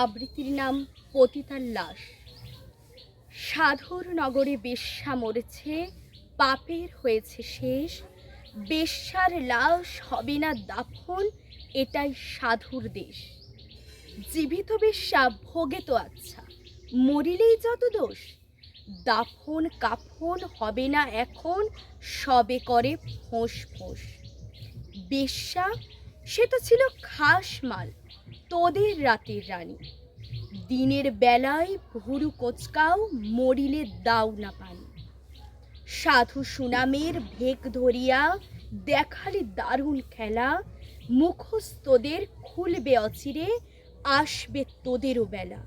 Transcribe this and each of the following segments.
আবৃত্তির নাম পতিতার লাশ। সাধুর নগরে বেশ্যা মরেছে, পাপের হয়েছে শেষ। বেশ্যার লাশ হবে না দাফন, এটাই সাধুর দেশ। জীবিত বেশ্যা ভোগে তো আচ্ছা, মরিলেই যত দোষ। দাফন কাফন হবে না এখন, সবে করে ফোঁস ফোঁস। বেশ্যা সে তো ছিল খাস মাল, তোদের রাতের রানী। দিনের বেলায় ভুরু কোচকাও, মরিলে দাও না পানি। সাধু সুনামের ভেক ধরিয়া দেখালে দারুণ খেলা। মুখোশ তোদের খুলবে অচিরে, আসবে তোদেরও বেলা।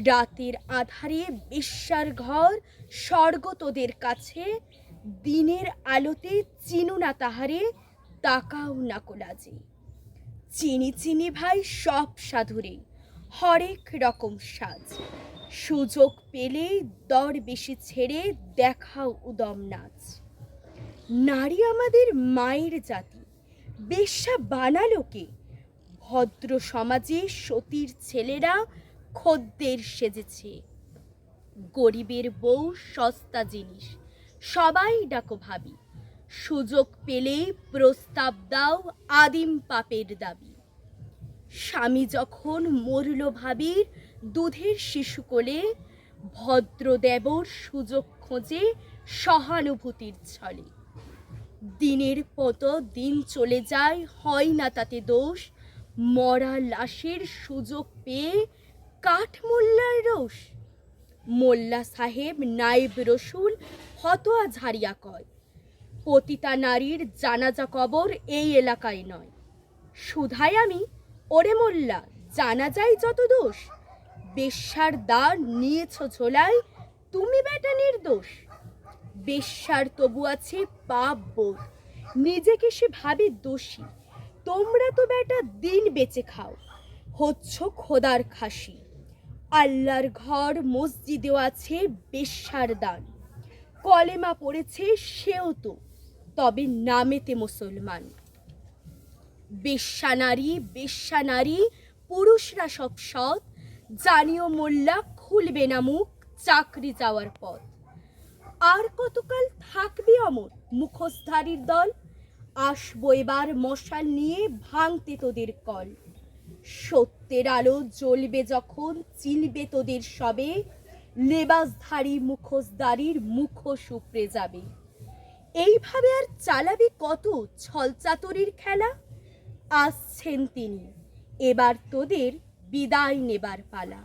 রাতের আধারে বেশ্যার ঘর, স্বর্গ তোদের কাছে। দিনের আলোতে চিনু না তাহারে, তাকাও না কোলাজে। চিনি চিনি ভাই সব সাধুরে, হরেক রকম সাজ। সুযোগ পেলে দর বেশি ছেড়ে দেখাও উদম নাচ। নারী আমাদের মায়ের জাতি, বেশ্যা বানালো কে? ভদ্র সমাজে সতীর ছেলেরা খদ্দের সেজেছে। গরিবের বউ সস্তা জিনিস, সবাই ডাকো ভাবি। সুযোগ পেলে প্রস্তাব দাও, আদিম পাপের দাবি। স্বামী যখন মরল ভাবির দুধের শিশু কোলে, ভদ্র দেবর সুযোগ খোঁজে সহানুভূতির ছলে। দিনের মতো দিন চলে যায়, হয় না তাতে দোষ। মরা লাশের সুযোগ পেয়ে কাঠ মোল্লার রোষ। মোল্লা সাহেব নায়েব রসুল ফতোয়া ঝাড়িয়া কয়, পতিতা নারীর জানাজা কবর এই এলাকায় নয়। শুধাই আমি, ওরে মোল্লা জানাজাই যত দোষ। বেশ্যার দ্বার নিয়েছ ঝোলায়, তুমি বেটা নির্দোষ। বেশ্যার তবু আছে পাপ বোধ, নিজেকে সে ভাবে দোষী। তোমরা তো বেটা দিন বেঁচে খাও, হচ্ছ খোদার খাসি। আল্লাহর ঘর মসজিদেও আছে বেশ্যার দান। কলেমা পড়েছে সেও তো, তবে নামেতে মুসলমান। বেশ্যা নারী পুরুষরা সব সৎ। জানিও মোল্লা খুলবে না মুখ, চাকরি যাওয়ার পথ। আর কতকাল থাকবে অমর মুখোশধারীর দল? আসবো এবার মশাল নিয়ে ভাঙতে তোদের কল। সত্যের আলো জ্বলবে যখন, চিনবে তোদের সবে। লেবাসধারী মুখোশধারীর মুখোশ উপড়ে যাবে। এইভাবে আর চালাবে কত ছলচাতুরির খেলা? আসছেন তিনি, এবার তোদের বিদায় নেবার পালা।